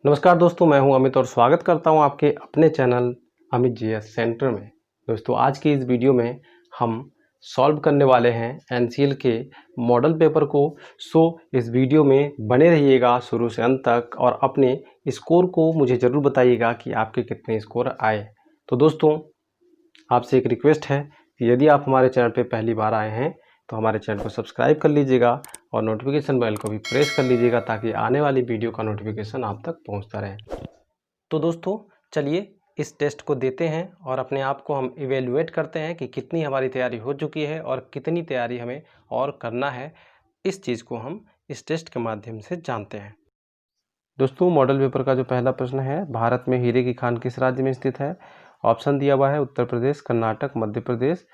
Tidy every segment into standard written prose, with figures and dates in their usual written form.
नमस्कार दोस्तों, मैं हूं अमित और स्वागत करता हूं आपके अपने चैनल अमित जीएस सेंटर में। दोस्तों, आज की इस वीडियो में हम सॉल्व करने वाले हैं एनसीएल के मॉडल पेपर को। इस वीडियो में बने रहिएगा शुरू से अंत तक और अपने स्कोर को मुझे ज़रूर बताइएगा कि आपके कितने स्कोर आए। तो दोस्तों, आपसे एक रिक्वेस्ट है कि यदि आप हमारे चैनल पर पहली बार आए हैं तो हमारे चैनल को सब्सक्राइब कर लीजिएगा और नोटिफिकेशन बेल को भी प्रेस कर लीजिएगा ताकि आने वाली वीडियो का नोटिफिकेशन आप तक पहुंचता रहे। तो दोस्तों, चलिए इस टेस्ट को देते हैं और अपने आप को हम इवेलुएट करते हैं कि कितनी हमारी तैयारी हो चुकी है और कितनी तैयारी हमें और करना है। इस चीज़ को हम इस टेस्ट के माध्यम से जानते हैं। दोस्तों, मॉडल पेपर का जो पहला प्रश्न है, भारत में हीरे की खान किस राज्य में स्थित है? ऑप्शन दिया हुआ है उत्तर प्रदेश, कर्नाटक, मध्य प्रदेश,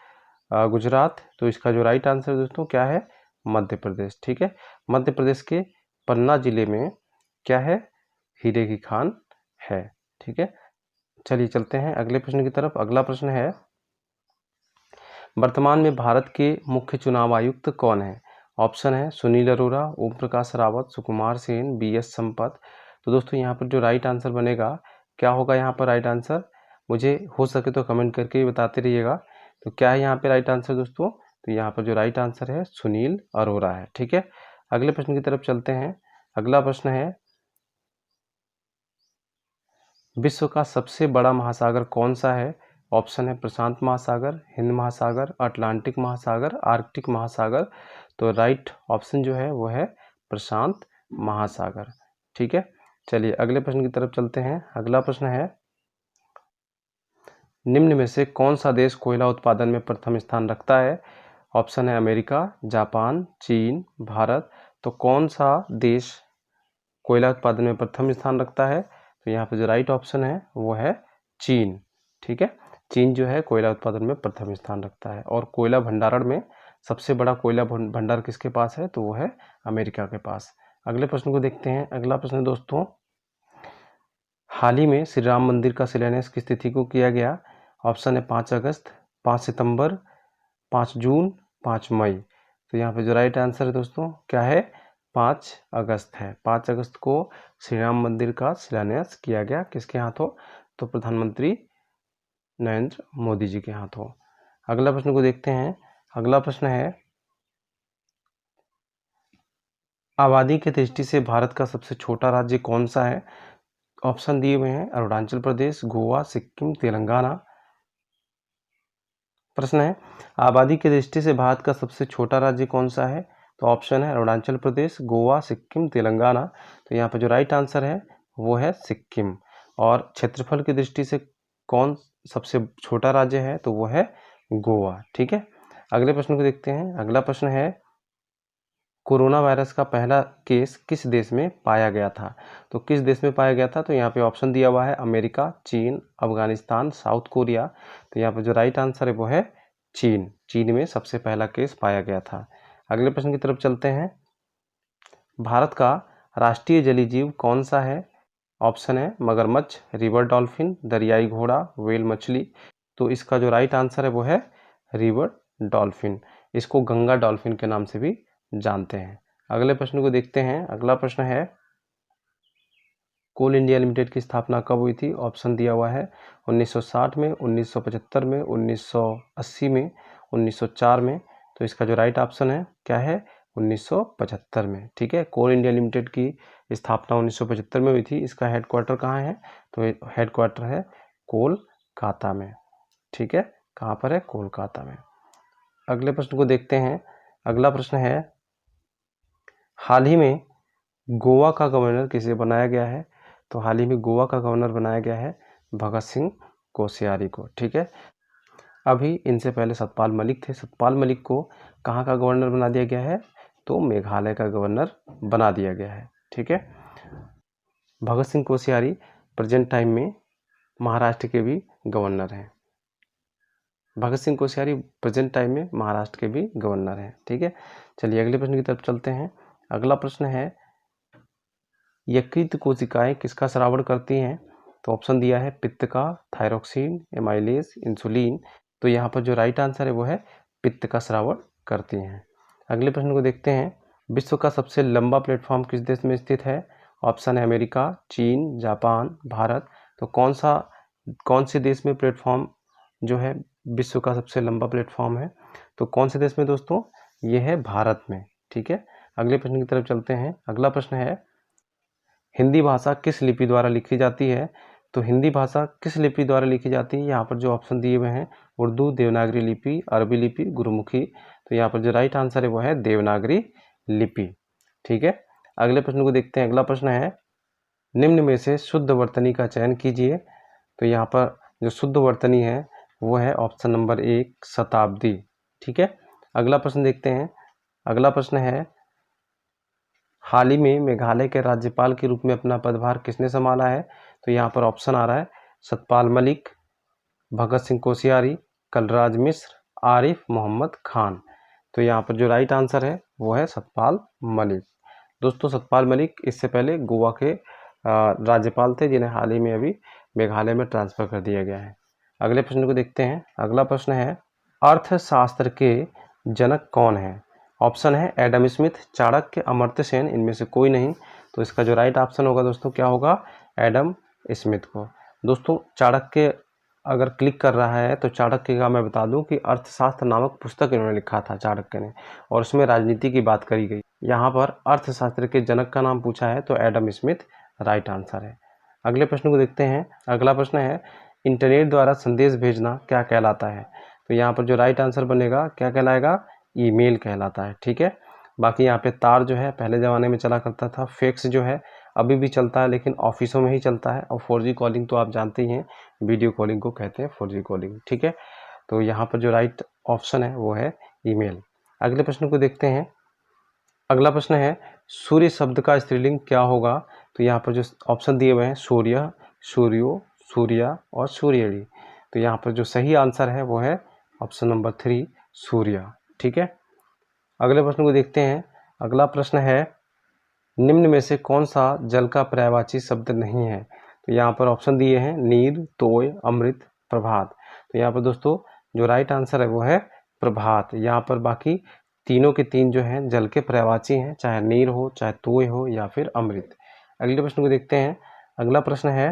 गुजरात। तो इसका जो राइट आंसर दोस्तों क्या है? मध्य प्रदेश। ठीक है, मध्य प्रदेश के पन्ना जिले में क्या है? हीरे की खान है। ठीक है, चलिए चलते हैं अगले प्रश्न की तरफ। अगला प्रश्न है, वर्तमान में भारत के मुख्य चुनाव आयुक्त कौन है? ऑप्शन है सुनील अरोड़ा, ओम प्रकाश रावत, सुकुमार सेन, बीएस संपत। तो दोस्तों, यहाँ पर जो राइट आंसर बनेगा क्या होगा? यहाँ पर राइट आंसर मुझे हो सके तो कमेंट करके बताते रहिएगा। तो क्या है यहाँ पे राइट आंसर दोस्तों? तो यहाँ पर जो राइट आंसर है सुनील अरोड़ा है। ठीक है, अगले प्रश्न की तरफ चलते हैं। अगला प्रश्न है, विश्व का सबसे बड़ा महासागर कौन सा है? ऑप्शन है प्रशांत महासागर, हिंद महासागर, अटलांटिक महासागर, आर्कटिक महासागर। तो राइट ऑप्शन जो है वो है प्रशांत महासागर। ठीक है, चलिए अगले प्रश्न की तरफ चलते हैं। अगला प्रश्न है, निम्न में से कौन सा देश कोयला उत्पादन में प्रथम स्थान रखता है? ऑप्शन है अमेरिका, जापान, चीन, भारत। तो कौन सा देश कोयला उत्पादन में प्रथम स्थान रखता है? तो यहाँ पे जो राइट ऑप्शन है वो है चीन। ठीक है, चीन जो है कोयला उत्पादन में प्रथम स्थान रखता है। और कोयला भंडारण में सबसे बड़ा कोयला भंडार किसके पास है? तो वो है अमेरिका के पास। अगले प्रश्न को देखते हैं। अगला प्रश्न दोस्तों, हाल ही में श्री राम मंदिर का शिलान्यास किस तिथि को किया गया? ऑप्शन है 5 अगस्त, 5 सितंबर, 5 जून, 5 मई। तो यहाँ पे जो राइट आंसर है दोस्तों क्या है? 5 अगस्त है। 5 अगस्त को श्री राम मंदिर का शिलान्यास किया गया। किसके हाथों? तो प्रधानमंत्री नरेंद्र मोदी जी के हाथों। अगला प्रश्न को देखते हैं। अगला प्रश्न है, आबादी की दृष्टि से भारत का सबसे छोटा राज्य कौन सा है? ऑप्शन दिए हुए हैं अरुणाचल प्रदेश, गोवा, सिक्किम, तेलंगाना। प्रश्न है, आबादी की दृष्टि से भारत का सबसे छोटा राज्य कौन सा है? तो ऑप्शन है अरुणाचल प्रदेश, गोवा, सिक्किम, तेलंगाना। तो यहाँ पर जो राइट आंसर है वो है सिक्किम। और क्षेत्रफल की दृष्टि से कौन सबसे छोटा राज्य है? तो वो है गोवा। ठीक है, अगले प्रश्न को देखते हैं। अगला प्रश्न है, कोरोना वायरस का पहला केस किस देश में पाया गया था? तो किस देश में पाया गया था? तो यहाँ पे ऑप्शन दिया हुआ है अमेरिका, चीन, अफगानिस्तान, साउथ कोरिया। तो यहाँ पे जो राइट आंसर है वो है चीन। चीन में सबसे पहला केस पाया गया था। अगले प्रश्न की तरफ चलते हैं। भारत का राष्ट्रीय जलीय जीव कौन सा है? ऑप्शन है मगरमच्छ, रिवर डॉल्फिन, दरियाई घोड़ा, व्हेल मछली। तो इसका जो राइट आंसर है वो है रिवर डॉल्फिन। इसको गंगा डॉल्फिन के नाम से भी जानते हैं। अगले प्रश्न को देखते हैं। अगला प्रश्न है, कोल इंडिया लिमिटेड की स्थापना कब हुई थी? ऑप्शन दिया हुआ है 1960 में, 1975 में, 1980 में, 1904 में। तो इसका जो राइट ऑप्शन है क्या है? 1975 में। ठीक है, कोल इंडिया लिमिटेड की स्थापना 1975 में हुई थी। इसका हेडक्वार्टर कहाँ है? तो हेडक्वार्टर है कोलकाता में। ठीक है, कहाँ पर है? कोलकाता में। अगले प्रश्न को देखते हैं। अगला प्रश्न है, हाल ही में गोवा का गवर्नर किसे बनाया गया है? तो हाल ही में गोवा का गवर्नर बनाया गया है भगत सिंह कोश्यारी को। ठीक है, अभी इनसे पहले सतपाल मलिक थे। सतपाल मलिक को कहाँ का गवर्नर बना दिया गया है? तो मेघालय का गवर्नर बना दिया गया है। ठीक है, भगत सिंह कोश्यारी प्रेजेंट टाइम में महाराष्ट्र के भी गवर्नर हैं। भगत सिंह कोश्यारी प्रेजेंट टाइम में महाराष्ट्र के भी गवर्नर हैं। ठीक है, चलिए अगले प्रश्न की तरफ चलते हैं। अगला प्रश्न है, यकृत कोशिकाएं किसका श्रावण करती हैं? तो ऑप्शन दिया है पित्त का, थायरोक्सिन, एमाइलेज, इंसुलिन। तो यहाँ पर जो राइट आंसर है वो है पित्त का श्रावण करती हैं। अगले प्रश्न को देखते हैं। विश्व का सबसे लंबा प्लेटफॉर्म किस देश में स्थित है? ऑप्शन है अमेरिका, चीन, जापान, भारत। तो कौन से देश में प्लेटफॉर्म जो है विश्व का सबसे लंबा प्लेटफॉर्म है? तो कौन से देश में दोस्तों? ये है भारत में। ठीक है, अगले प्रश्न की तरफ चलते हैं। अगला प्रश्न है, हिंदी भाषा किस लिपि द्वारा लिखी जाती है? तो हिंदी भाषा किस लिपि द्वारा लिखी जाती है? यहाँ पर जो ऑप्शन दिए हुए हैं, उर्दू, देवनागरी लिपि, अरबी लिपि, गुरुमुखी। तो यहाँ पर जो राइट आंसर है वो है देवनागरी लिपि। ठीक है, अगले प्रश्न को देखते हैं। अगला प्रश्न है, निम्न में से शुद्ध वर्तनी का चयन कीजिए। तो यहाँ पर जो शुद्ध वर्तनी है वो है ऑप्शन नंबर 1 शताब्दी। ठीक है, अगला प्रश्न देखते हैं। अगला प्रश्न है, हाल ही में मेघालय के राज्यपाल के रूप में अपना पदभार किसने संभाला है? तो यहाँ पर ऑप्शन आ रहा है सतपाल मलिक, भगत सिंह कोश्यारी, कलराज मिश्र, आरिफ मोहम्मद खान। तो यहाँ पर जो राइट आंसर है वो है सतपाल मलिक। दोस्तों सतपाल मलिक इससे पहले गोवा के राज्यपाल थे, जिन्हें हाल ही में अभी मेघालय में ट्रांसफ़र कर दिया गया है। अगले प्रश्न को देखते हैं। अगला प्रश्न है, अर्थशास्त्र के जनक कौन है? ऑप्शन है एडम स्मिथ, चाणक्य, अमर्त्य सेन, इनमें से कोई नहीं। तो इसका जो राइट ऑप्शन होगा दोस्तों क्या होगा? एडम स्मिथ को। दोस्तों चाणक्य अगर क्लिक कर रहा है तो चाणक्य का मैं बता दूं कि अर्थशास्त्र नामक पुस्तक इन्होंने लिखा था चाणक्य ने, और उसमें राजनीति की बात करी गई। यहाँ पर अर्थशास्त्र के जनक का नाम पूछा है तो एडम स्मिथ राइट आंसर है। अगले प्रश्न को देखते हैं। अगला प्रश्न है, इंटरनेट द्वारा संदेश भेजना क्या कहलाता है? तो यहाँ पर जो राइट आंसर बनेगा क्या कहलाएगा? ईमेल कहलाता है। ठीक है, बाकी यहाँ पे तार जो है पहले ज़माने में चला करता था, फैक्स जो है अभी भी चलता है लेकिन ऑफिसों में ही चलता है, और 4G कॉलिंग तो आप जानते ही हैं, वीडियो कॉलिंग को कहते हैं 4G कॉलिंग। ठीक है, तो यहाँ पर जो राइट ऑप्शन है वो है ईमेल। अगले प्रश्न को देखते हैं। अगला प्रश्न है, सूर्य शब्द का स्त्रीलिंग क्या होगा? तो यहाँ पर जो ऑप्शन दिए हुए हैं सूर्य, सूर्यो, सूर्या और सूर्यड़ी। तो यहाँ पर जो सही आंसर है वो है ऑप्शन नंबर 3 सूर्या। ठीक है, अगले प्रश्न को देखते हैं। अगला प्रश्न है, निम्न में से कौन सा जल का पर्यायवाची शब्द नहीं है? तो यहाँ पर ऑप्शन दिए हैं नीर, तोय, अमृत, प्रभात। तो यहाँ पर दोस्तों जो राइट आंसर है वो है प्रभात। यहाँ पर बाकी तीनों के तीन जो हैं जल के पर्यायवाची हैं, चाहे नीर हो, चाहे तोय हो या फिर अमृत। अगले प्रश्न को देखते हैं। अगला प्रश्न है,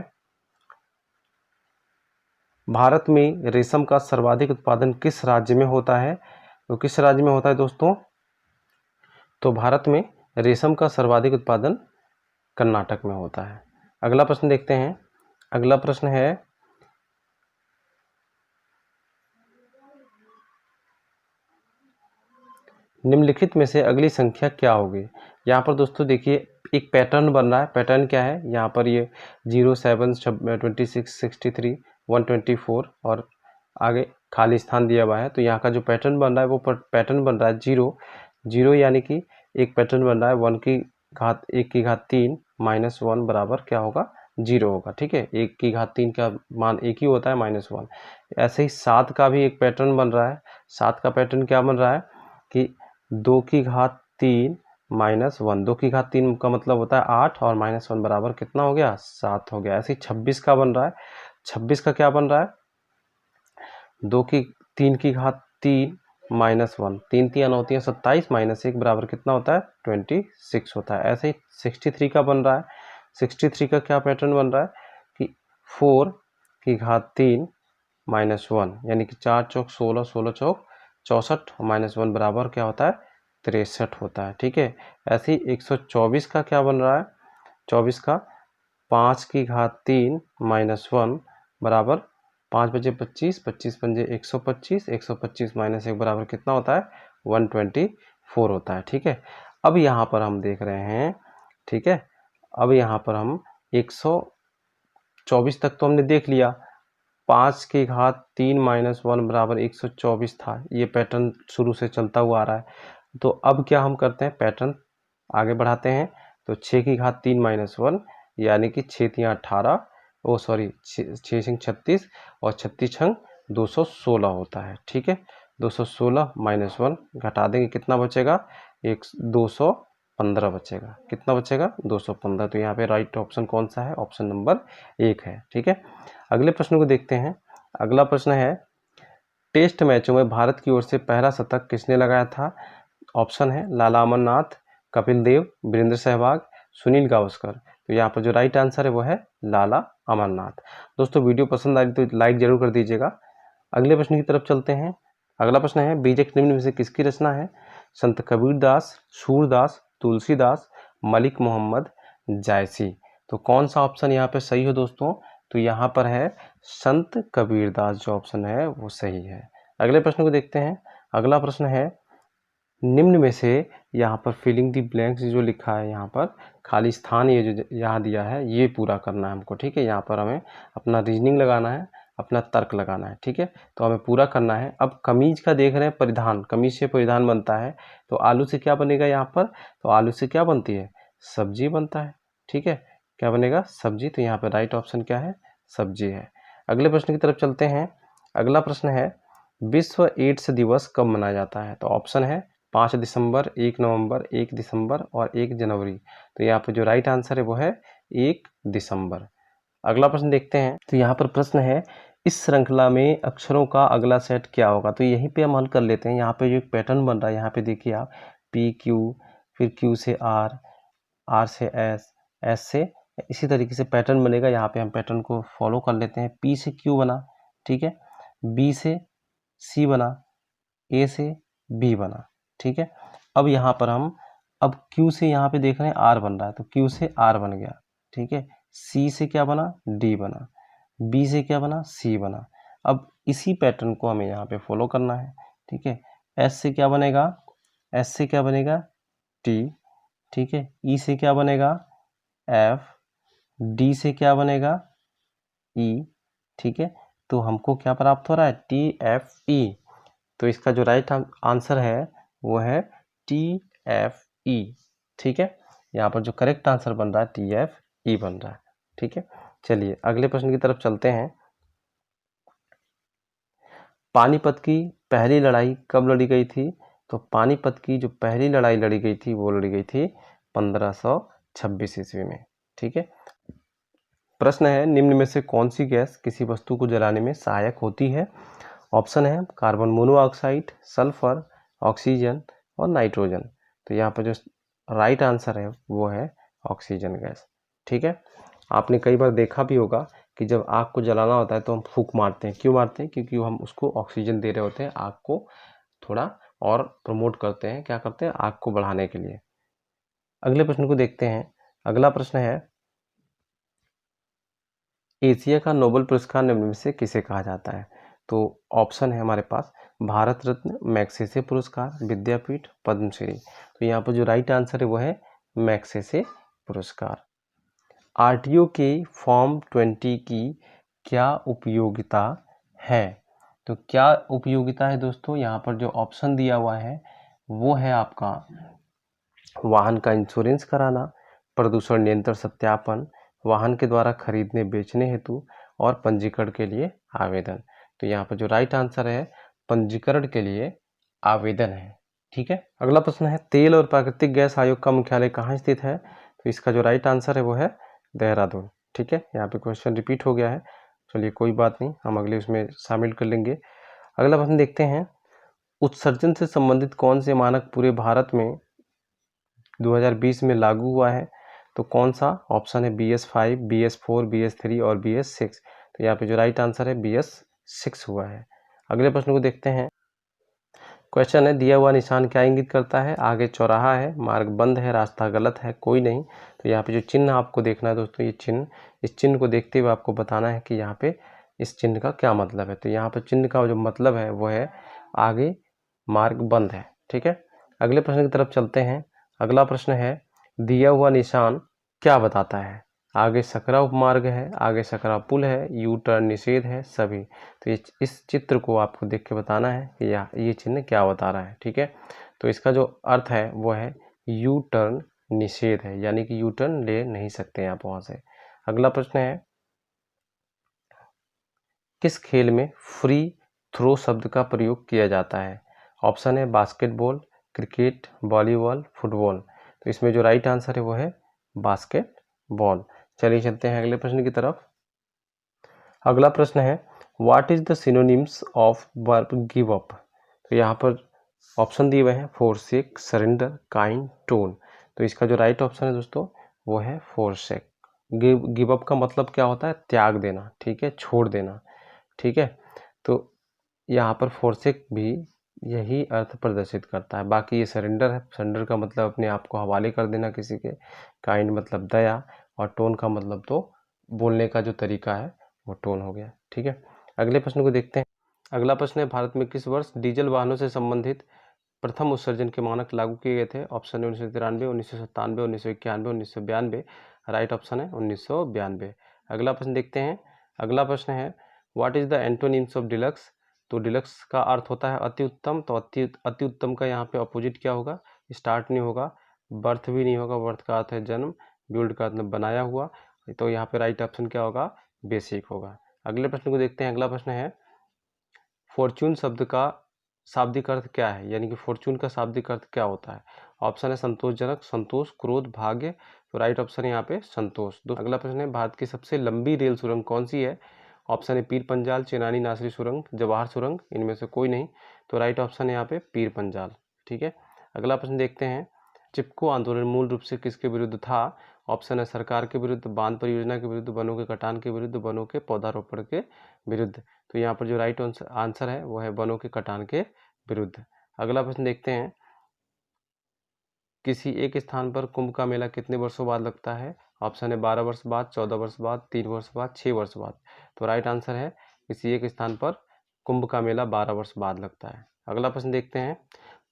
भारत में रेशम का सर्वाधिक उत्पादन किस राज्य में होता है? तो किस राज्य में होता है दोस्तों? तो भारत में रेशम का सर्वाधिक उत्पादन कर्नाटक में होता है। अगला प्रश्न देखते हैं। अगला प्रश्न है, निम्नलिखित में से अगली संख्या क्या होगी? यहाँ पर दोस्तों देखिए एक पैटर्न बन रहा है। पैटर्न क्या है? यहाँ पर ये 0, 7, 26, 63, 124 और आगे खाली स्थान दिया हुआ है। तो यहाँ का जो पैटर्न बन रहा है वो पैटर्न बन रहा है 0, 0 यानी कि एक पैटर्न बन रहा है 1 की घात 1 की घात 3 -1 बराबर क्या होगा? 0 होगा। ठीक है, 1 की घात 3 का मान 1 ही होता है -1। ऐसे ही 7 का भी एक पैटर्न बन रहा है। 7 का पैटर्न क्या बन रहा है कि 2 की घात 3 -1, 2 की घात 3 का मतलब होता है 8 और -1 बराबर कितना हो गया? 7 हो गया। ऐसे ही 26 का बन रहा है। 26 का क्या बन रहा है? 3 की घात 3 -1, 3 3 होती है 27 -1 बराबर कितना होता है? 26 होता है। ऐसे ही 63 का बन रहा है। 63 का क्या पैटर्न बन रहा है कि 4 की घात 3 -1 यानी कि 4 चौक 16, 16 चौक 64 -1 बराबर क्या होता है? 63 होता है। ठीक है, ऐसे ही 124 का क्या बन रहा है? 24 का 5 की घात 3 -1 बराबर 5 बजे 25, 25 पंजे 125, 125 -1 बराबर कितना होता है? 124 होता है। ठीक है, अब यहाँ पर हम देख रहे हैं। ठीक है, अब यहाँ पर हम 124 तक तो हमने देख लिया। 5 की घात 3 -1 बराबर 124 था। ये पैटर्न शुरू से चलता हुआ आ रहा है। तो अब क्या हम करते हैं? पैटर्न आगे बढ़ाते हैं। तो 6 की घात 3 -1 यानी कि 6 3 18, 6 6 36 और 36 छंग 216 होता है। ठीक है, 216 -1 घटा देंगे कितना बचेगा? 215 बचेगा। कितना बचेगा? 215। तो यहाँ पे राइट ऑप्शन कौन सा है? ऑप्शन नंबर 1 है। ठीक है, अगले प्रश्न को देखते हैं। अगला प्रश्न है, टेस्ट मैचों में भारत की ओर से पहला शतक किसने लगाया था? ऑप्शन है लाला अमरनाथ, कपिल देव, वीरेंद्र सहवाग, सुनील गावस्कर। तो यहाँ पर जो राइट आंसर है वो है लाला अमरनाथ। दोस्तों वीडियो पसंद आई तो लाइक जरूर कर दीजिएगा। अगले प्रश्न की तरफ चलते हैं। अगला प्रश्न है, बीजक निम्न में से किसकी रचना है? संत कबीरदास, सूरदास, तुलसीदास, मलिक मोहम्मद जायसी। तो कौन सा ऑप्शन यहाँ पे सही हो दोस्तों? तो यहाँ पर है संत कबीरदास, जो ऑप्शन है वो सही है। अगले प्रश्न को देखते हैं। अगला प्रश्न है, निम्न में से यहाँ पर फिलिंग दी ब्लैंक्स जो लिखा है, यहाँ पर खाली स्थान ये जो यहाँ दिया है ये पूरा करना है हमको, ठीक है। यहाँ पर हमें अपना रीजनिंग लगाना है, अपना तर्क लगाना है, ठीक है। तो हमें पूरा करना है। अब कमीज का देख रहे हैं, परिधान, कमीज से परिधान बनता है, तो आलू से क्या बनेगा यहाँ पर? तो आलू से क्या बनती है? सब्जी बनता है, ठीक है। क्या बनेगा? सब्जी। तो यहाँ पर राइट ऑप्शन क्या है? सब्जी है। अगले प्रश्न की तरफ चलते हैं। अगला प्रश्न है, विश्व एड्स दिवस कब मनाया जाता है? तो ऑप्शन है 5 दिसंबर, 1 नवंबर, 1 दिसंबर और 1 जनवरी। तो यहाँ पर जो राइट आंसर है वो है 1 दिसंबर। अगला प्रश्न देखते हैं। तो यहाँ पर प्रश्न है, इस श्रृंखला में अक्षरों का अगला सेट क्या होगा? तो यहीं पे हम हल कर लेते हैं। यहाँ पे जो एक पैटर्न बन रहा है, यहाँ पे देखिए आप, पी क्यू, फिर क्यू से आर, आर से एस, एस से, इसी तरीके से पैटर्न बनेगा। यहाँ पे हम पैटर्न को फॉलो कर लेते हैं। पी से क्यू बना, ठीक है, बी से सी बना, ए से बी बना, ठीक है। अब यहाँ पर हम, अब Q से यहाँ पे देख रहे हैं R बन रहा है, तो Q से R बन गया, ठीक है। C से क्या बना? D बना। B से क्या बना? C बना। अब इसी पैटर्न को हमें यहाँ पे फॉलो करना है, ठीक है। S से क्या बनेगा? S से क्या बनेगा? T, ठीक है। E से क्या बनेगा? F, D से क्या बनेगा? E, ठीक है। तो हमको क्या प्राप्त हो रहा है? TFE। तो इसका जो राइट आंसर है वो है TFE, ठीक है। यहाँ पर जो करेक्ट आंसर बन रहा है TFE बन रहा है, ठीक है। चलिए अगले प्रश्न की तरफ चलते हैं। पानीपत की पहली लड़ाई कब लड़ी गई थी? तो पानीपत की जो पहली लड़ाई लड़ी गई थी वो लड़ी गई थी 1526 ईस्वी में, ठीक है। प्रश्न है, निम्न में से कौन सी गैस किसी वस्तु को जलाने में सहायक होती है? ऑप्शन है कार्बन मोनोऑक्साइड, सल्फर, ऑक्सीजन और नाइट्रोजन। तो यहाँ पर जो राइट आंसर है वो है ऑक्सीजन गैस, ठीक है। आपने कई बार देखा भी होगा कि जब आग को जलाना होता है तो हम फूंक मारते हैं। क्यों मारते हैं? क्योंकि हम उसको ऑक्सीजन दे रहे होते हैं, आग को थोड़ा और प्रमोट करते हैं, क्या करते हैं? आग को बढ़ाने के लिए। अगले प्रश्न को देखते हैं। अगला प्रश्न है, एशिया का नोबेल पुरस्कार निम्न में से किसे कहा जाता है? तो ऑप्शन है हमारे पास भारत रत्न, मैग्सेसे पुरस्कार, विद्यापीठ, पद्मश्री। तो यहाँ पर जो राइट आंसर है वो है मैग्सेसे पुरस्कार। आरटीओ के फॉर्म 20 की क्या उपयोगिता है? तो क्या उपयोगिता है दोस्तों? यहाँ पर जो ऑप्शन दिया हुआ है वो है आपका वाहन का इंश्योरेंस कराना, प्रदूषण नियंत्रण सत्यापन, वाहन के द्वारा खरीदने बेचने हेतु और पंजीकरण के लिए आवेदन। तो यहाँ पर जो राइट आंसर है पंजीकरण के लिए आवेदन है, ठीक है। अगला प्रश्न है, तेल और प्राकृतिक गैस आयोग का मुख्यालय कहाँ स्थित है? तो इसका जो राइट आंसर है वो है देहरादून, ठीक है। यहाँ पे क्वेश्चन रिपीट हो गया है, चलिए कोई बात नहीं, हम अगले उसमें शामिल कर लेंगे। अगला प्रश्न देखते हैं, उत्सर्जन से संबंधित कौन से मानक पूरे भारत में 2020 में लागू हुआ है? तो कौन सा? ऑप्शन है BS5, BS4, BS3 और BS6। तो यहाँ पे जो राइट आंसर है BS6 हुआ है। अगले प्रश्न को देखते हैं। क्वेश्चन है, दिया हुआ निशान क्या इंगित करता है? आगे चौराहा है, मार्ग बंद है, रास्ता गलत है, कोई नहीं। तो यहाँ पे जो चिन्ह आपको देखना है दोस्तों, ये चिन्ह, इस चिन्ह को देखते हुए आपको बताना है कि यहाँ पे इस चिन्ह का क्या मतलब है। तो यहाँ पे चिन्ह का जो मतलब है वो है आगे मार्ग बंद है, ठीक है। अगले प्रश्न की तरफ चलते हैं। अगला प्रश्न है, दिया हुआ निशान क्या बताता है? आगे सकरा उपमार्ग है, आगे सकरा पुल है, यू टर्न निषेध है, सभी। तो इस चित्र को आपको देख के बताना है कि ये चिन्ह क्या बता रहा है, ठीक है। तो इसका जो अर्थ है वो है यू टर्न निषेध है, यानी कि यू टर्न ले नहीं सकते आप वहाँ से। अगला प्रश्न है, किस खेल में फ्री थ्रो शब्द का प्रयोग किया जाता है? ऑप्शन है बास्केटबॉल, क्रिकेट, वॉलीबॉल, फुटबॉल। तो इसमें जो राइट आंसर है वो है बास्केटबॉल। चलिए चलते हैं अगले प्रश्न की तरफ। अगला प्रश्न है, what is the synonyms of verb give up? तो यहाँ पर ऑप्शन दिए हुए हैं फोरसेक, सरेंडर, काइंड, टोन। तो इसका जो राइट ऑप्शन है दोस्तों वो है फोरसेक। गिव अप का मतलब क्या होता है? त्याग देना, ठीक है, छोड़ देना, ठीक है। तो यहाँ पर फोरसेक भी यही अर्थ प्रदर्शित करता है। बाकी ये सरेंडर है, सरेंडर का मतलब अपने आप को हवाले कर देना किसी के, काइंड मतलब दया, और टोन का मतलब तो बोलने का जो तरीका है वो टोन हो गया, ठीक है। अगले प्रश्न को देखते हैं। अगला प्रश्न है, भारत में किस वर्ष डीजल वाहनों से संबंधित प्रथम उत्सर्जन के मानक लागू किए गए थे? ऑप्शन है 1993, 1997, 1991, 1992। राइट ऑप्शन है 1992। अगला प्रश्न देखते हैं। अगला प्रश्न है, what is the antonyms of deluxe? तो डिलक्स का अर्थ होता है अति उत्तम, तो अति उत्तम का यहाँ पे अपोजिट क्या होगा? स्टार्ट नहीं होगा, बर्थ भी नहीं होगा, बर्थ का अर्थ है जन्म, बिल्ड का मतलब बनाया हुआ, तो यहाँ पे राइट ऑप्शन क्या होगा? बेसिक होगा। अगले प्रश्न को देखते हैं। अगला प्रश्न है, फॉर्चून शब्द का शाब्दिक अर्थ क्या है? यानी कि फॉर्चून का शाब्दिक अर्थ क्या होता है? ऑप्शन है संतोषजनक, संतोष, क्रोध, भाग्य। तो राइट ऑप्शन है यहाँ पे संतोष। अगला प्रश्न है, भारत की सबसे लंबी रेल सुरंग कौन सी है? ऑप्शन है पीर पंजाल, चेनानी नासरी सुरंग, जवाहर सुरंग, इनमें से कोई नहीं। तो राइट ऑप्शन है यहाँ पे पीर पंजाल, ठीक है। अगला प्रश्न देखते हैं, चिपको आंदोलन मूल रूप से किसके विरुद्ध था? ऑप्शन है सरकार के विरुद्ध, बांध परियोजना के विरुद्ध, वनों के कटान के विरुद्ध, वनों के पौधारोपण के विरुद्ध। तो यहाँ पर जो राइट आंसर है वो है वनों के कटान के विरुद्ध। अगला प्रश्न देखते हैं, किसी एक स्थान पर कुंभ का मेला कितने वर्षों बाद लगता है? ऑप्शन है 12 वर्ष बाद, 14 वर्ष बाद, 3 वर्ष बाद, 6 वर्ष बाद। तो राइट आंसर है किसी एक स्थान पर कुंभ का मेला 12 वर्ष बाद लगता है। अगला प्रश्न देखते हैं।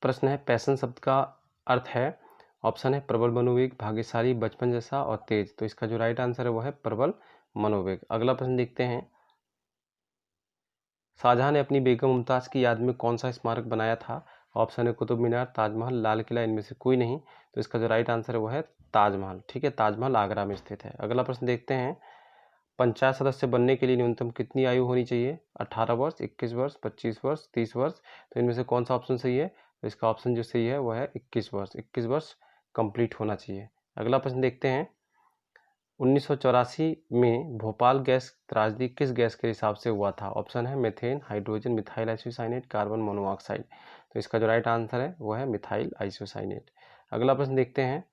प्रश्न है, पैशन शब्द का अर्थ है? ऑप्शन है प्रबल मनोवेग, भाग्यशाली, बचपन जैसा और तेज। तो इसका जो राइट आंसर है वो है प्रबल मनोवेग। अगला प्रश्न देखते हैं, शाहजहां ने अपनी बेगम मुमताज़ की याद में कौन सा स्मारक बनाया था? ऑप्शन है कुतुब मीनार, ताजमहल, लाल किला, इनमें से कोई नहीं। तो इसका जो राइट आंसर है वो है ताजमहल, ठीक है। ताजमहल आगरा में स्थित है। अगला प्रश्न देखते हैं, पंचायत सदस्य बनने के लिए न्यूनतम कितनी आयु होनी चाहिए? 18 वर्ष, 21 वर्ष, 25 वर्ष, 30 वर्ष। तो इनमें से कौन सा ऑप्शन सही है? तो इसका ऑप्शन जो सही है वो है 21 वर्ष। 21 वर्ष कंप्लीट होना चाहिए। अगला प्रश्न देखते हैं, 1984 में भोपाल गैस त्रासदी किस गैस के हिसाब से हुआ था? ऑप्शन है methane, hydrogen, methyl isocyanate, carbon monoxide. तो इसका जो राइट आंसर है वो है मिथाइल आइसोसाइनेट। अगला प्रश्न देखते हैं,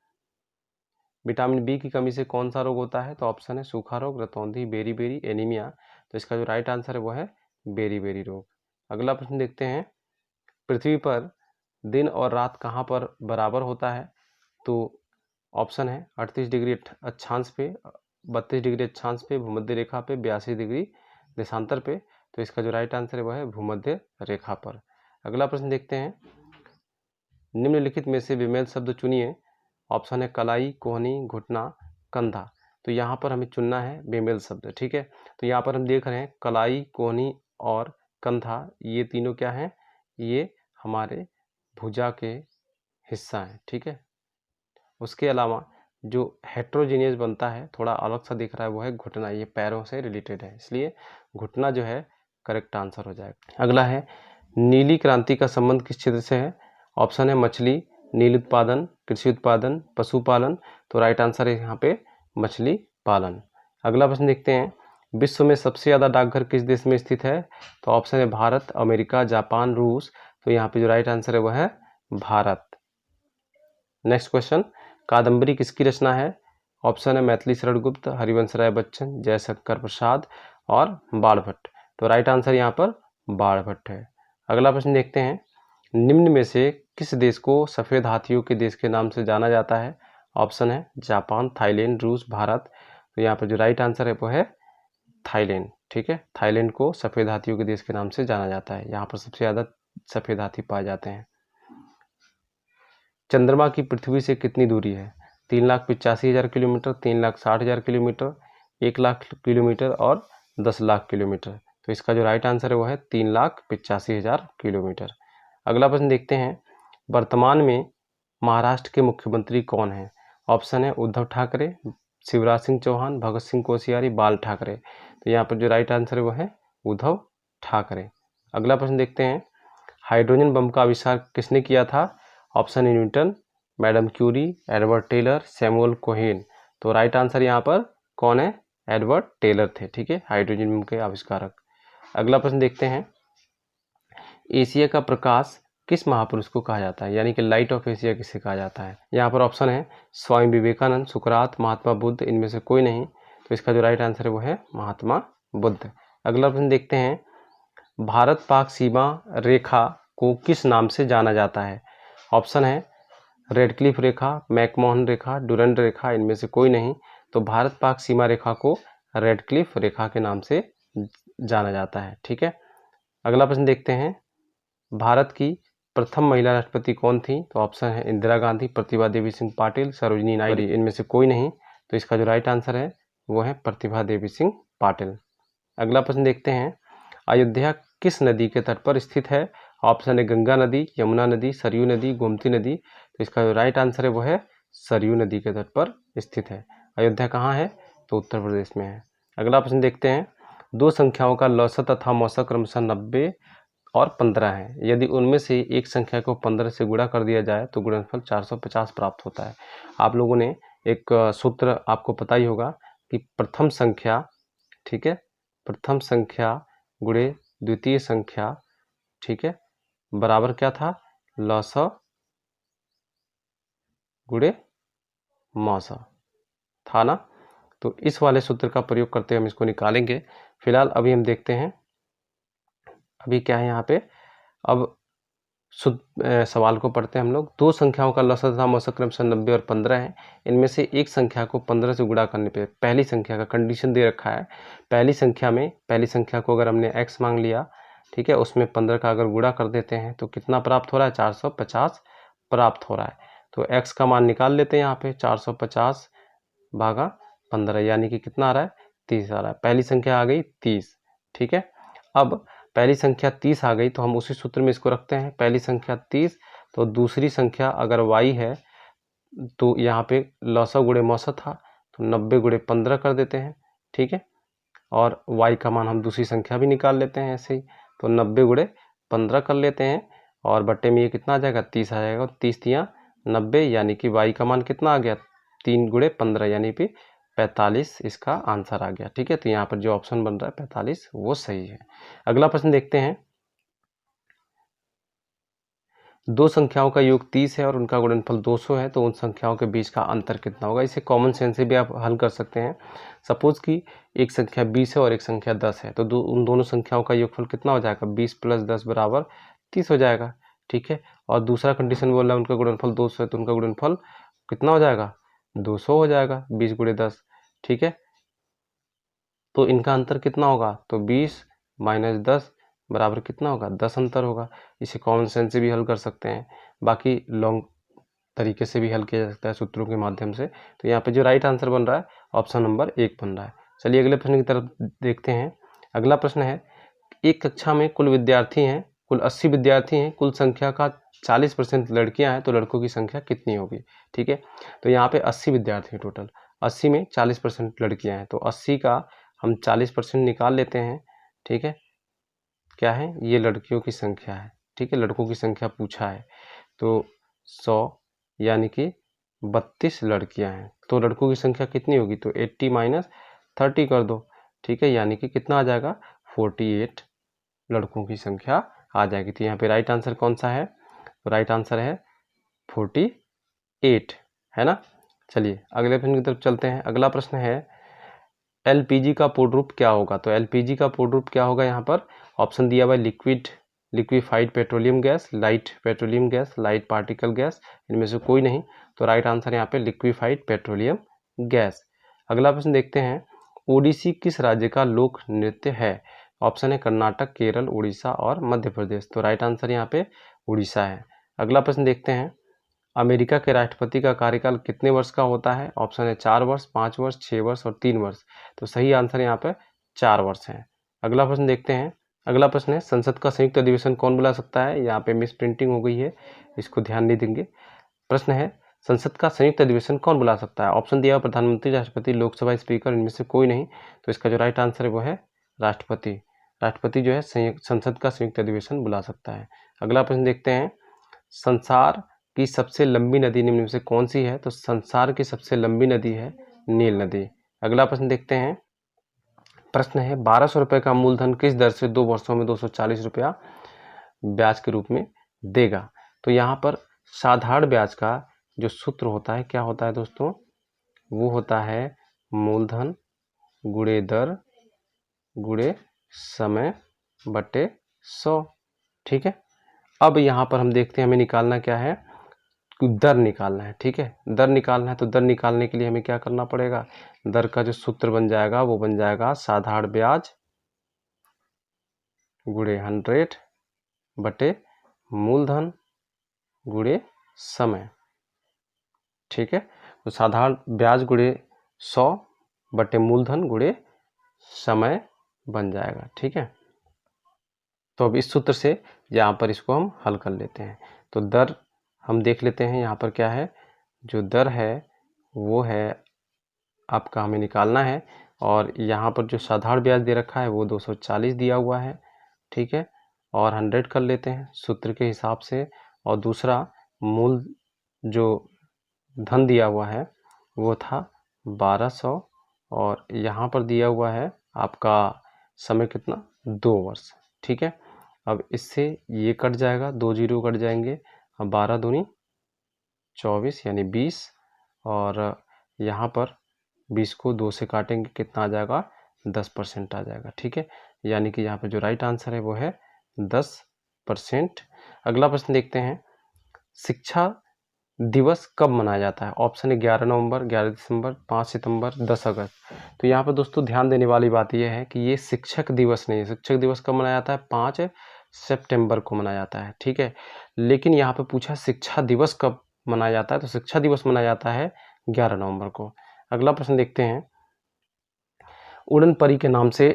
विटामिन बी की कमी से कौन सा रोग होता है? तो ऑप्शन है सूखा रोग, रतौंधी, बेरी बेरी, एनीमिया। तो इसका जो राइट आंसर है वो है बेरी बेरी रोग। अगला प्रश्न देखते हैं, पृथ्वी पर दिन और रात कहाँ पर बराबर होता है? तो ऑप्शन है 38 डिग्री अक्षांश पे, 32 डिग्री अक्षांश पे, भूमध्य रेखा पे, 82 डिग्री देशांतर पे। तो इसका जो राइट आंसर है वह है भूमध्य रेखा पर। अगला प्रश्न देखते हैं, निम्नलिखित में से विमेल शब्द चुनिए। ऑप्शन है कलाई, कोहनी, घुटना, कंधा। तो यहाँ पर हमें चुनना है बेमेल शब्द, ठीक है। तो यहाँ पर हम देख रहे हैं कलाई, कोहनी और कंधा, ये तीनों क्या हैं? ये हमारे भुजा के हिस्सा हैं, ठीक है। उसके अलावा जो हेट्रोजीनियस बनता है, थोड़ा अलग सा दिख रहा है, वो है घुटना, ये पैरों से रिलेटेड है, इसलिए घुटना जो है करेक्ट आंसर हो जाएगा। अगला है, नीली क्रांति का संबंध किस क्षेत्र से है? ऑप्शन है मछली, नील उत्पादन, कृषि उत्पादन, पशुपालन। तो राइट आंसर है यहाँ पे मछली पालन। अगला प्रश्न देखते हैं, विश्व में सबसे ज़्यादा डाकघर किस देश में स्थित है? तो ऑप्शन है भारत, अमेरिका, जापान, रूस। तो यहाँ पे जो राइट आंसर है वह है भारत। नेक्स्ट क्वेश्चन, कादम्बरी किसकी रचना है? ऑप्शन है मैथिली शरण गुप्त, हरिवंश राय बच्चन, जयशंकर प्रसाद और बाणभट्ट। तो राइट आंसर यहाँ पर बाणभट्ट है। अगला प्रश्न देखते हैं, निम्न में से किस देश को सफ़ेद हाथियों के देश के नाम से जाना जाता है? ऑप्शन है जापान, थाईलैंड, रूस, भारत। तो यहाँ पर जो राइट आंसर है वो है थाईलैंड, ठीक है। थाईलैंड को सफ़ेद हाथियों के देश के नाम से जाना जाता है, यहाँ पर सबसे ज़्यादा सफ़ेद हाथी पाए जाते हैं। चंद्रमा की पृथ्वी से कितनी दूरी है? 3,85,000 किलोमीटर, 3,60,000 किलोमीटर, 1,00,000 किलोमीटर और 10,00,000 किलोमीटर। तो इसका जो राइट आंसर है वो है 3,85,000 किलोमीटर। अगला प्रश्न देखते हैं, वर्तमान में महाराष्ट्र के मुख्यमंत्री कौन हैं? ऑप्शन है उद्धव ठाकरे, शिवराज सिंह चौहान, भगत सिंह कोश्यारी, बाल ठाकरे। तो यहाँ पर जो राइट आंसर है वो है उद्धव ठाकरे। अगला प्रश्न देखते हैं, हाइड्रोजन बम का आविष्कार किसने किया था? ऑप्शन है Newton, madam Curie, Edward Teller, Samuel Cohen. तो राइट आंसर यहाँ पर कौन है? एडवर्ड टेलर थे, ठीक है, हाइड्रोजन बम के आविष्कारक। अगला प्रश्न देखते हैं, एशिया का प्रकाश किस महापुरुष को कहा जाता है, यानी कि लाइट ऑफ एशिया किसे कहा जाता है। यहाँ पर ऑप्शन है स्वामी विवेकानंद, सुकरात, महात्मा बुद्ध, इनमें से कोई नहीं। तो इसका जो राइट आंसर है वो है महात्मा बुद्ध। अगला प्रश्न देखते हैं, भारत पाक सीमा रेखा को किस नाम से जाना जाता है। ऑप्शन है रेडक्लिफ रेखा, मैकमोहन रेखा, डुरंड रेखा, इनमें से कोई नहीं। तो भारत पाक सीमा रेखा को रेडक्लिफ रेखा के नाम से जाना जाता है। ठीक है, अगला प्रश्न देखते हैं, भारत की प्रथम महिला राष्ट्रपति कौन थी। तो ऑप्शन है इंदिरा गांधी, प्रतिभा देवी सिंह पाटिल, सरोजिनी नायडू, इनमें से कोई नहीं। तो इसका जो राइट आंसर है वो है प्रतिभा देवी सिंह पाटिल। अगला प्रश्न देखते हैं, अयोध्या किस नदी के तट पर स्थित है। ऑप्शन है गंगा नदी, यमुना नदी, सरयू नदी, गोमती नदी। तो इसका जो राइट आंसर है वो है सरयू नदी के तट पर स्थित है। अयोध्या कहाँ है, तो उत्तर प्रदेश में है। अगला प्रश्न देखते हैं, दो संख्याओं का लौसत तथा मौसक क्रमशः 90 और 15 है। यदि उनमें से एक संख्या को 15 से गुणा कर दिया जाए तो गुणनफल 450 प्राप्त होता है। आप लोगों ने एक सूत्र आपको पता ही होगा कि प्रथम संख्या, ठीक है, प्रथम संख्या गुणे द्वितीय संख्या, ठीक है, बराबर क्या था, लौस गुणे मौसा था ना। तो इस वाले सूत्र का प्रयोग करते हम इसको निकालेंगे। फिलहाल अभी हम देखते हैं अभी क्या है यहाँ पे। अब सवाल को पढ़ते हैं हम लोग। दो संख्याओं का लौसत तथा मौसक क्रमशः 90 और 15 है। इनमें से एक संख्या को 15 से गुणा करने पे, पहली संख्या का कंडीशन दे रखा है, पहली संख्या को अगर हमने x मांग लिया, ठीक है, उसमें 15 का अगर गुणा कर देते हैं तो कितना प्राप्त हो रहा है, 450 प्राप्त हो रहा है। तो x का मान निकाल लेते हैं यहाँ पे, 450 भागा 15 यानी कि कितना आ रहा है, 30 आ रहा है। पहली संख्या आ गई 30, ठीक है। अब पहली संख्या 30 आ गई तो हम उसी सूत्र में इसको रखते हैं, पहली संख्या 30, तो दूसरी संख्या अगर y है तो यहाँ पे लौसा गुणे मौसा था तो 90 गुणे 15 कर देते हैं, ठीक है, और y का मान हम दूसरी संख्या भी निकाल लेते हैं ऐसे ही, तो 90 गुणे 15 कर लेते हैं और बट्टे में ये कितना आ जाएगा, 30 आ जाएगा, 30 तियाँ 90, यानी कि y का मान कितना आ गया, 3 गुणे 15 यानी कि 45 इसका आंसर आ गया। ठीक है, तो यहाँ पर जो ऑप्शन बन रहा है 45 वो सही है। अगला प्रश्न देखते हैं, दो संख्याओं का योग 30 है और उनका गुणनफल 200 है, तो उन संख्याओं के बीच का अंतर कितना होगा। इसे कॉमन सेंस से भी आप हल कर सकते हैं। सपोज कि एक संख्या 20 है और एक संख्या 10 है, तो उन दोनों संख्याओं का योगफल कितना हो जाएगा, 20 + 10 बराबर 30 हो जाएगा। ठीक है, और दूसरा कंडीशन बोल रहा है उनका गुणनफल 200 है, तो उनका गुणनफल कितना हो जाएगा, 200 हो जाएगा, 20 × 10। ठीक है, तो इनका अंतर कितना होगा, तो 20 - 10 बराबर कितना होगा, 10 अंतर होगा। इसे कॉमन सेंस से भी हल कर सकते हैं, बाकी लॉन्ग तरीके से भी हल किया जा सकता है सूत्रों के माध्यम से। तो यहाँ पे जो राइट आंसर बन रहा है ऑप्शन नंबर 1 बन रहा है। चलिए अगले प्रश्न की तरफ देखते हैं। अगला प्रश्न है, एक कक्षा में कुल विद्यार्थी हैं, कुल 80 विद्यार्थी हैं, कुल संख्या का 40% लड़कियां हैं, तो लड़कों की संख्या कितनी होगी। ठीक है, तो यहाँ पे 80 विद्यार्थी हैं टोटल, 80 में 40% लड़कियां हैं, तो 80 का हम 40% निकाल लेते हैं। ठीक है, क्या है, ये लड़कियों की संख्या है। ठीक है, लड़कों की संख्या पूछा है, तो 100 यानी कि 32 लड़कियां हैं, तो लड़कों की संख्या कितनी होगी, तो 80 - 30 कर दो। ठीक है, यानी कि कितना आ जाएगा, 48 लड़कों की संख्या आ जाएगी। तो यहाँ पे राइट आंसर कौन सा है, तो राइट आंसर है 48, है ना। चलिए अगले प्रश्न की तरफ चलते हैं। अगला प्रश्न है, एलपीजी का पूर्ण रूप क्या होगा। तो एलपीजी का पूर्ण रूप क्या होगा, यहाँ पर ऑप्शन दिया हुआ liquefied petroleum gas, light petroleum gas, light particle gas, इनमें से कोई नहीं। तो राइट आंसर यहाँ पे लिक्विफाइड पेट्रोलियम गैस। अगला प्रश्न देखते हैं, ओडिसी किस राज्य का लोक नृत्य है। ऑप्शन है कर्नाटक, केरल, उड़ीसा और मध्य प्रदेश। तो राइट आंसर यहाँ पे उड़ीसा है। अगला प्रश्न देखते हैं, अमेरिका के राष्ट्रपति का कार्यकाल कितने वर्ष का होता है। ऑप्शन है 4 वर्ष, 5 वर्ष, 6 वर्ष और 3 वर्ष। तो सही आंसर यहाँ पे 4 वर्ष है। अगला प्रश्न देखते हैं। अगला प्रश्न है, संसद का संयुक्त अधिवेशन कौन बुला सकता है। यहाँ पे मिस प्रिंटिंग हो गई है, इसको ध्यान नहीं देंगे। प्रश्न है, संसद का संयुक्त अधिवेशन कौन बुला सकता है। ऑप्शन दिया हुआ प्रधानमंत्री, राष्ट्रपति, लोकसभा स्पीकर, इनमें से कोई नहीं। तो इसका जो राइट आंसर है वो है राष्ट्रपति। राष्ट्रपति जो है संसद का संयुक्त अधिवेशन बुला सकता है। अगला प्रश्न देखते हैं, संसार की सबसे लंबी नदी निम्न में से कौन सी है। तो संसार की सबसे लंबी नदी है नील नदी। अगला प्रश्न देखते हैं। प्रश्न है, 1200 रुपये का मूलधन किस दर से 2 वर्षों में 240 रुपया ब्याज के रूप में देगा। तो यहाँ पर साधारण ब्याज का जो सूत्र होता है क्या होता है दोस्तों, वो होता है मूलधन गुणे दर गुणे समय बटे 100। ठीक है, अब यहाँ पर हम देखते हैं हमें निकालना क्या है, दर निकालना है। ठीक है, दर निकालना है, तो दर निकालने के लिए हमें क्या करना पड़ेगा, दर का जो सूत्र बन जाएगा वो बन जाएगा साधारण ब्याज गुणे 100 बटे मूलधन गुणे समय। ठीक है, तो साधारण ब्याज गुणे 100 बटे मूलधन गुणे समय बन जाएगा। ठीक है, तो अब इस सूत्र से यहाँ पर इसको हम हल कर लेते हैं। तो दर हम देख लेते हैं, यहाँ पर क्या है, जो दर है वो है आपका हमें निकालना है, और यहाँ पर जो साधारण ब्याज दे रखा है वो 240 दिया हुआ है। ठीक है, और 100 कर लेते हैं सूत्र के हिसाब से, और दूसरा मूल जो धन दिया हुआ है वो था 1200, और यहाँ पर दिया हुआ है आपका समय कितना, 2 वर्ष। ठीक है, अब इससे ये कट जाएगा, 2 जीरो कट जाएंगे, अब 12 दूनी 24 यानी 20, और यहाँ पर 20 को 2 से काटेंगे कितना आ जाएगा, 10% आ जाएगा। ठीक है, यानी कि यहाँ पे जो राइट आंसर है वो है 10%। अगला प्रश्न देखते हैं, शिक्षा दिवस कब मनाया जाता है। ऑप्शन है 11 नवंबर, 11 दिसंबर, 5 सितंबर, 10 अगस्त। तो यहाँ पर दोस्तों ध्यान देने वाली बात यह है कि ये शिक्षक दिवस नहीं है। शिक्षक दिवस कब मनाया जाता है, 5 सितंबर को मनाया जाता है। ठीक है, लेकिन यहाँ पे पूछा शिक्षा दिवस कब मनाया जाता है, तो शिक्षा दिवस मनाया जाता है 11 नवंबर को। अगला प्रश्न देखते हैं, उड़न परी के नाम से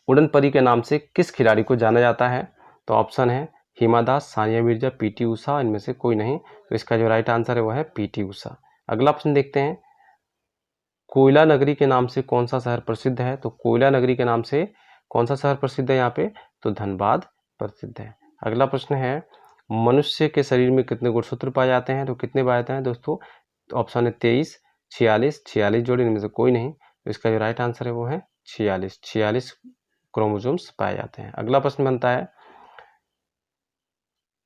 उड़न परी के नाम से किस खिलाड़ी को जाना जाता है। तो ऑप्शन है हिमा दास, सानिया मिर्जा, पीटी उषा, इनमें से कोई नहीं। तो इसका जो राइट आंसर है वो है पीटी उषा। अगला प्रश्न देखते हैं, कोयला नगरी के नाम से कौन सा शहर प्रसिद्ध है। तो कोयला नगरी के नाम से कौन सा शहर प्रसिद्ध है यहाँ पे, तो धनबाद प्रसिद्ध है। अगला प्रश्न है, मनुष्य के शरीर में कितने गुणसूत्र पाए जाते हैं। तो कितने पाए जाते हैं दोस्तों, तो ऑप्शन है 23, 46 जोड़े, इनमें से कोई नहीं। तो इसका जो राइट आंसर है वो है 46 क्रोमोसोम्स पाए जाते हैं। अगला प्रश्न बनता है,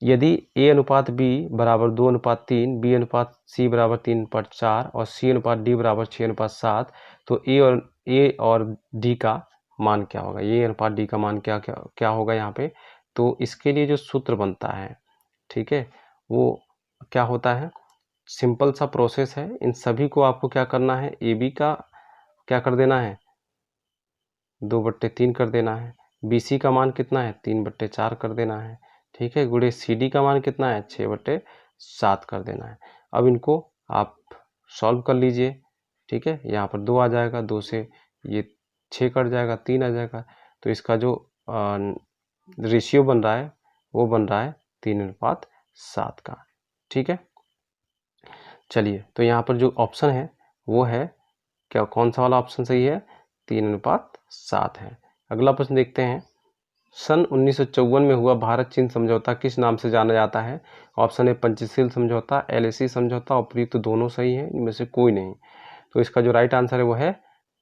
यदि A अनुपात B बराबर 2:3, B अनुपात C बराबर 3:4 और C अनुपात D बराबर 6:7, तो A और D का मान क्या होगा। A अनुपात D का मान क्या होगा यहाँ पे। तो इसके लिए जो सूत्र बनता है, ठीक है, वो क्या होता है, सिंपल सा प्रोसेस है। इन सभी को आपको क्या करना है, AB का क्या कर देना है, 2/3 कर देना है। BC का मान कितना है, 3/4 कर देना है। ठीक है, गुणे CD का मान कितना है, 6/7 कर देना है। अब इनको आप सॉल्व कर लीजिए। ठीक है, यहाँ पर 2 आ जाएगा, 2 से ये 6 कट जाएगा, 3 आ जाएगा। तो इसका जो रेशियो बन रहा है वो बन रहा है 3:7 का। ठीक है, चलिए, तो यहाँ पर जो ऑप्शन है वो है क्या, कौन सा वाला ऑप्शन सही है, 3:7 है। अगला प्रश्न देखते हैं, सन 1954 में हुआ भारत चीन समझौता किस नाम से जाना जाता है। ऑप्शन है पंचशील समझौता, LAC समझौता, उपयुक्त तो दोनों सही है, इनमें से कोई नहीं। तो इसका जो राइट आंसर है वो है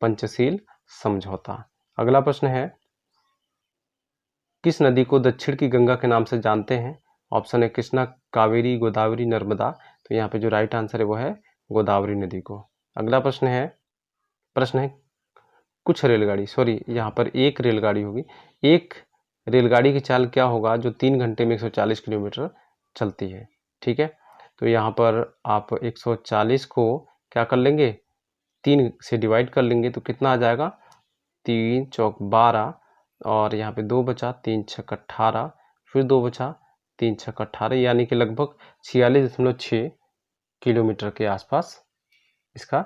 पंचशील समझौता। अगला प्रश्न है, किस नदी को दक्षिण की गंगा के नाम से जानते हैं। ऑप्शन है कृष्णा, कावेरी, गोदावरी, नर्मदा। तो यहाँ पे जो राइट आंसर है वो है गोदावरी नदी को। अगला प्रश्न है कुछ रेलगाड़ी, यहाँ पर एक रेलगाड़ी होगी, एक रेलगाड़ी की चाल क्या होगा जो 3 घंटे में 140 किलोमीटर चलती है। ठीक है, तो यहाँ पर आप 140 को क्या कर लेंगे, 3 से डिवाइड कर लेंगे, तो कितना आ जाएगा, 3 चौक 12, और यहाँ पे 2 बचा, 3 छक 18, फिर 2 बचा, 3 छक 18, यानी कि लगभग 46.6 किलोमीटर के आसपास इसका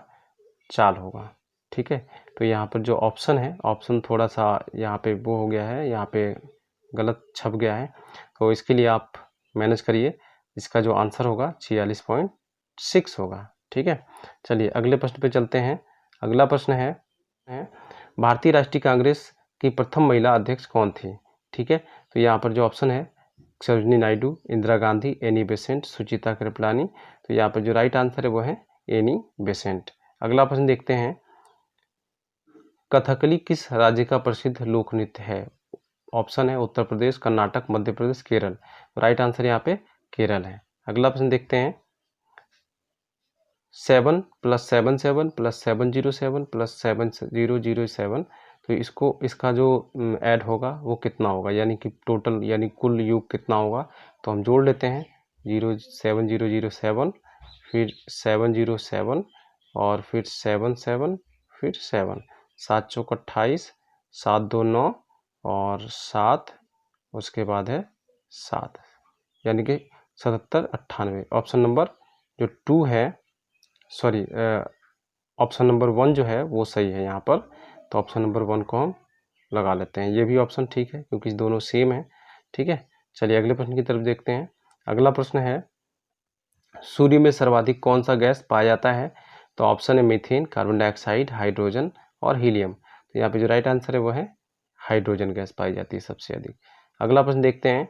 चाल होगा। ठीक है, तो यहाँ पर जो ऑप्शन है, ऑप्शन थोड़ा सा यहाँ पे वो हो गया है, यहाँ पे गलत छप गया है, तो इसके लिए आप मैनेज करिए। इसका जो आंसर होगा 46.6 होगा। ठीक है, चलिए अगले प्रश्न पे चलते हैं। अगला प्रश्न है भारतीय राष्ट्रीय कांग्रेस की प्रथम महिला अध्यक्ष कौन थी। ठीक है, तो यहाँ पर जो ऑप्शन है सरोजिनी नायडू, इंदिरा गांधी, एनी बेसेंट, सुचिता कृपलानी। तो यहाँ पर जो राइट आंसर है वो है एनी बेसेंट। अगला प्रश्न देखते हैं, कथकली किस राज्य का प्रसिद्ध लोक नृत्य है। ऑप्शन है उत्तर प्रदेश, कर्नाटक, मध्य प्रदेश, केरल। राइट आंसर यहाँ पे केरल है। अगला प्रश्न देखते हैं 7 + 7 7 + 707 + 7007, तो इसका जो ऐड होगा वो कितना होगा, यानी कि टोटल यानी कुल योग कितना होगा। तो हम जोड़ लेते हैं 7007, फिर 707 और फिर 77, फिर 7, 7 चौक 28, 7 2 9 और 7, उसके बाद है 7, यानी कि 77 98। ऑप्शन नंबर जो 2 है, सॉरी ऑप्शन नंबर 1 जो है वो सही है यहाँ पर, तो ऑप्शन नंबर 1 को हम लगा लेते हैं। ये भी ऑप्शन ठीक है क्योंकि दोनों सेम है। ठीक है, चलिए अगले प्रश्न की तरफ देखते हैं। अगला प्रश्न है सूर्य में सर्वाधिक कौन सा गैस पाया जाता है। तो ऑप्शन है मीथेन, कार्बन डाइऑक्साइड, हाइड्रोजन और हीलियम। तो यहाँ पे जो राइट आंसर है वो है हाइड्रोजन गैस पाई जाती है सबसे अधिक। अगला प्रश्न देखते हैं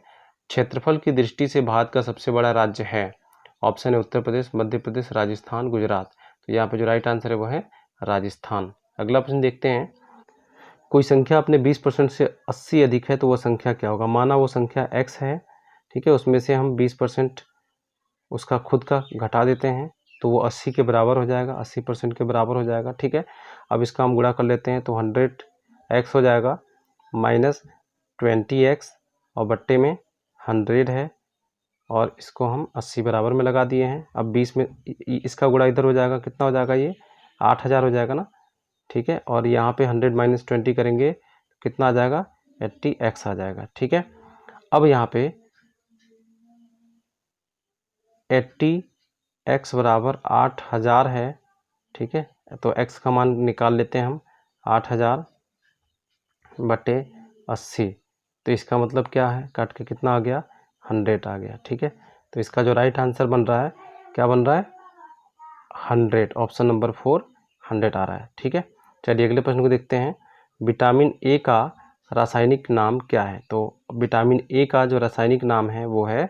क्षेत्रफल की दृष्टि से भारत का सबसे बड़ा राज्य है। ऑप्शन है उत्तर प्रदेश, मध्य प्रदेश, राजस्थान, गुजरात। तो यहाँ पे जो राइट आंसर है वो है राजस्थान। अगला प्रश्न देखते हैं कोई संख्या अपने 20% से 80 अधिक है तो वह संख्या क्या होगा। माना वो संख्या x है, ठीक है, उसमें से हम 20% उसका खुद का घटा देते हैं तो वो 80 के बराबर हो जाएगा, 80% के बराबर हो जाएगा। ठीक है, अब इसका हम गुणा कर लेते हैं तो 100x हो जाएगा माइनस 20x और बट्टे में 100 है और इसको हम 80 बराबर में लगा दिए हैं। अब 20 में इसका गुणा इधर हो जाएगा, कितना हो जाएगा, ये 8000 हो जाएगा ना। ठीक है, और यहाँ पे 100 - 20 करेंगे कितना आ जाएगा, 80x आ जाएगा। ठीक है, अब यहाँ पे 80x बराबर 8000 है। ठीक है, तो x का मान निकाल लेते हैं हम 8000 बटे 80, तो इसका मतलब क्या है, काट के कितना आ गया, 100 आ गया। ठीक है, तो इसका जो राइट आंसर बन रहा है, क्या बन रहा है, 100। ऑप्शन नंबर 4 100 आ रहा है। ठीक है, चलिए अगले प्रश्न को देखते हैं विटामिन ए का रासायनिक नाम क्या है। तो विटामिन ए का जो रासायनिक नाम है वो है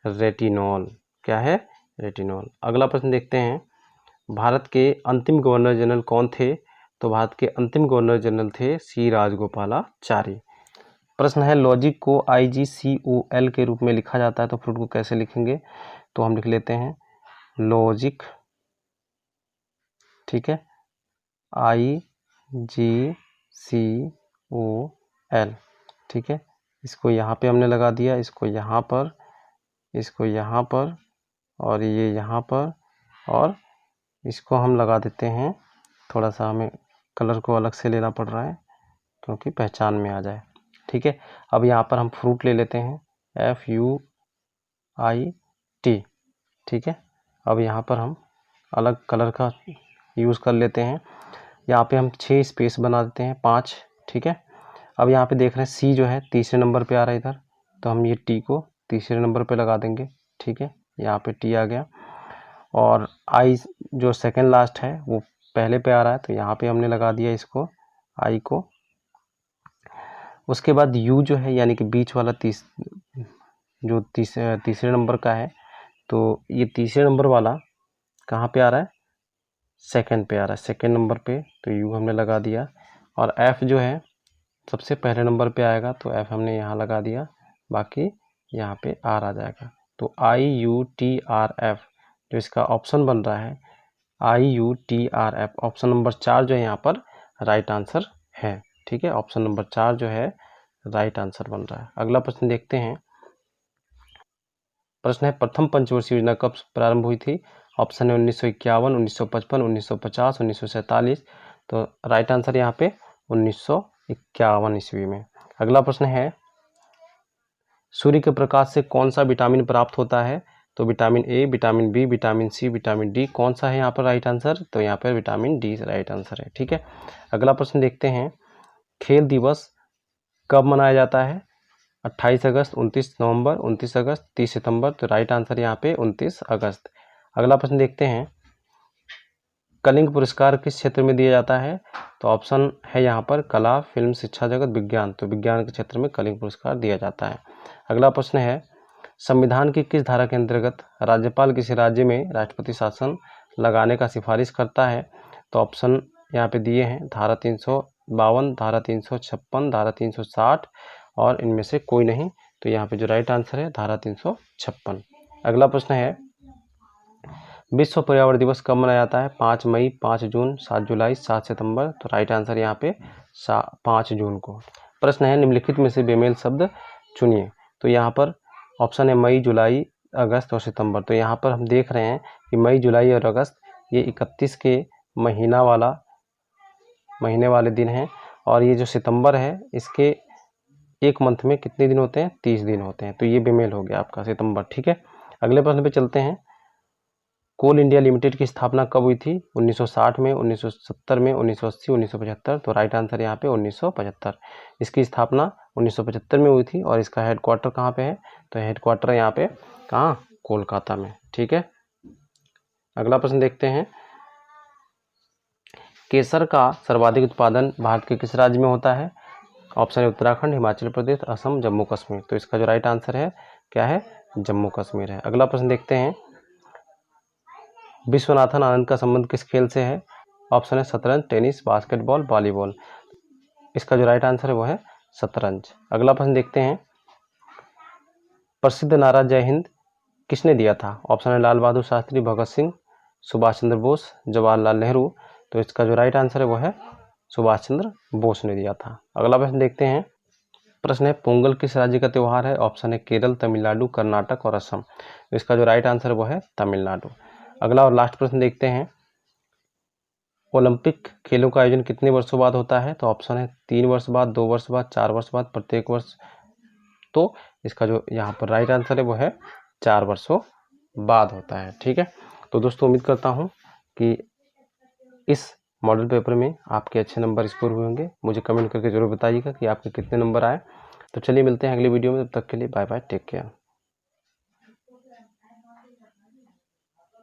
रेटिनॉल। क्या है, रेटिनॉल। अगला प्रश्न देखते हैं भारत के अंतिम गवर्नर जनरल कौन थे। तो भारत के अंतिम गवर्नर जनरल थे सी राजगोपालाचारी। प्रश्न है लॉजिक को IGCOL के रूप में लिखा जाता है तो फ्रूट को कैसे लिखेंगे। तो हम लिख लेते हैं लॉजिक, ठीक है, IGCOL। ठीक है, इसको यहाँ पे हमने लगा दिया, इसको यहाँ पर, इसको यहाँ पर और ये यहाँ पर, और इसको हम लगा देते हैं, थोड़ा सा हमें कलर को अलग से लेना पड़ रहा है क्योंकि पहचान में आ जाए। ठीक है, अब यहाँ पर हम फ्रूट ले लेते हैं FUIT। ठीक है, अब यहाँ पर हम अलग कलर का यूज़ कर लेते हैं। यहाँ पे हम 6 स्पेस बना देते हैं, 5। ठीक है, अब यहाँ पे देख रहे हैं C जो है तीसरे नंबर पे आ रहा है इधर, तो हम ये T को तीसरे नंबर पे लगा देंगे। ठीक है, यहाँ पे T आ गया और I जो सेकंड लास्ट है वो पहले पे आ रहा है तो यहाँ पे हमने लगा दिया इसको, I को। उसके बाद U जो है यानी कि बीच वाला तीसरे नंबर का है, तो ये तीसरे नंबर वाला कहाँ पे आ रहा है, सेकंड पे आ रहा है, सेकंड नंबर पे, तो U हमने लगा दिया। और F जो है सबसे पहले नंबर पे आएगा तो F हमने यहाँ लगा दिया, बाकी यहाँ पे R आ जाएगा। तो IUTRF जो इसका ऑप्शन बन रहा है IUTRF, ऑप्शन नंबर 4 जो है यहाँ पर राइट आंसर है। ठीक है, ऑप्शन नंबर 4 जो है राइट आंसर बन रहा है। अगला प्रश्न देखते हैं। प्रश्न है प्रथम पंचवर्षीय योजना कब प्रारंभ हुई थी। ऑप्शन है 1951, 1955, 1950, 1947। तो राइट आंसर यहाँ पे 1951 ईस्वी में। अगला प्रश्न है सूर्य के प्रकाश से कौन सा विटामिन प्राप्त होता है। तो vitamin A, vitamin B, vitamin C, vitamin D, कौन सा है यहाँ पर राइट आंसर। तो यहाँ पर विटामिन डी राइट आंसर है। ठीक है, अगला प्रश्न देखते हैं खेल दिवस कब मनाया जाता है। 28 अगस्त, 29 नवंबर, 29 अगस्त, 30 सितंबर। तो राइट आंसर यहाँ पे 29 अगस्त। अगला प्रश्न देखते हैं कलिंग पुरस्कार किस क्षेत्र में दिया जाता है। तो ऑप्शन है यहाँ पर कला, फिल्म, शिक्षा जगत, विज्ञान। तो विज्ञान के क्षेत्र में कलिंग पुरस्कार दिया जाता है। अगला प्रश्न है संविधान की किस धारा के अंतर्गत राज्यपाल किसी राज्य में राष्ट्रपति शासन लगाने का सिफारिश करता है। तो ऑप्शन यहाँ पे दिए हैं धारा 352, धारा 356, धारा 360 और इनमें से कोई नहीं। तो यहाँ पे जो राइट आंसर है धारा 356। अगला प्रश्न है, विश्व पर्यावरण दिवस कब मनाया जाता है? 5 मई, 5 जून, 7 जुलाई, 7 सितंबर। तो राइट आंसर यहाँ पे 5 जून को। प्रश्न है, निम्नलिखित में से बेमेल शब्द चुनिए। तो यहाँ पर ऑप्शन है मई, जुलाई, अगस्त और सितंबर। तो यहाँ पर हम देख रहे हैं कि मई, जुलाई और अगस्त ये 31 के महीने वाले दिन हैं, और ये जो सितंबर है इसके एक मंथ में कितने दिन होते हैं? 30 दिन होते हैं। तो ये बेमेल हो गया आपका सितंबर। ठीक है, अगले प्रश्न पे चलते हैं। कोल इंडिया लिमिटेड की स्थापना कब हुई थी? 1960 में, 1970 में, 1980, 1975। तो राइट आंसर यहाँ पे 1975। इसकी स्थापना 1975 में हुई थी, और इसका हेडक्वार्टर कहाँ पे है? तो हेडक्वार्टर यहाँ पे कहाँ? कोलकाता में। ठीक है, अगला प्रश्न देखते हैं। केसर का सर्वाधिक उत्पादन भारत के किस राज्य में होता है? ऑप्शन है उत्तराखंड, हिमाचल प्रदेश, असम, जम्मू कश्मीर। तो इसका जो राइट आंसर है क्या है? जम्मू कश्मीर है। अगला प्रश्न देखते हैं, विश्वनाथन आनंद का संबंध किस खेल से है? ऑप्शन है शतरंज, टेनिस, बास्केटबॉल, वॉलीबॉल। इसका जो राइट आंसर है वो है शतरंज। अगला प्रश्न देखते हैं, प्रसिद्ध नारा जय हिंद किसने दिया था? ऑप्शन है लाल बहादुर शास्त्री, भगत सिंह, सुभाष चंद्र बोस, जवाहरलाल नेहरू। तो इसका जो राइट आंसर है वो है सुभाष चंद्र बोस ने दिया था। अगला प्रश्न देखते हैं, प्रश्न है, पोंगल किस राज्य का त्यौहार है? ऑप्शन है केरल, तमिलनाडु, कर्नाटक और असम। तो इसका जो राइट आंसर है वो है तमिलनाडु। अगला और लास्ट प्रश्न देखते हैं, ओलंपिक खेलों का आयोजन कितने वर्षों बाद होता है? तो ऑप्शन है 3 वर्ष बाद, 2 वर्ष बाद, 4 वर्ष बाद, प्रत्येक वर्ष। तो इसका जो यहाँ पर राइट आंसर है वो है 4 वर्षों बाद होता है। ठीक है, तो दोस्तों उम्मीद करता हूँ कि इस मॉडल पेपर में आपके अच्छे नंबर स्कोर हुए होंगे। मुझे कमेंट करके जरूर बताइएगा कि आपके कितने नंबर आए। तो चलिए मिलते हैं अगली वीडियो में, तब तक के लिए बाय बाय, टेक केयर।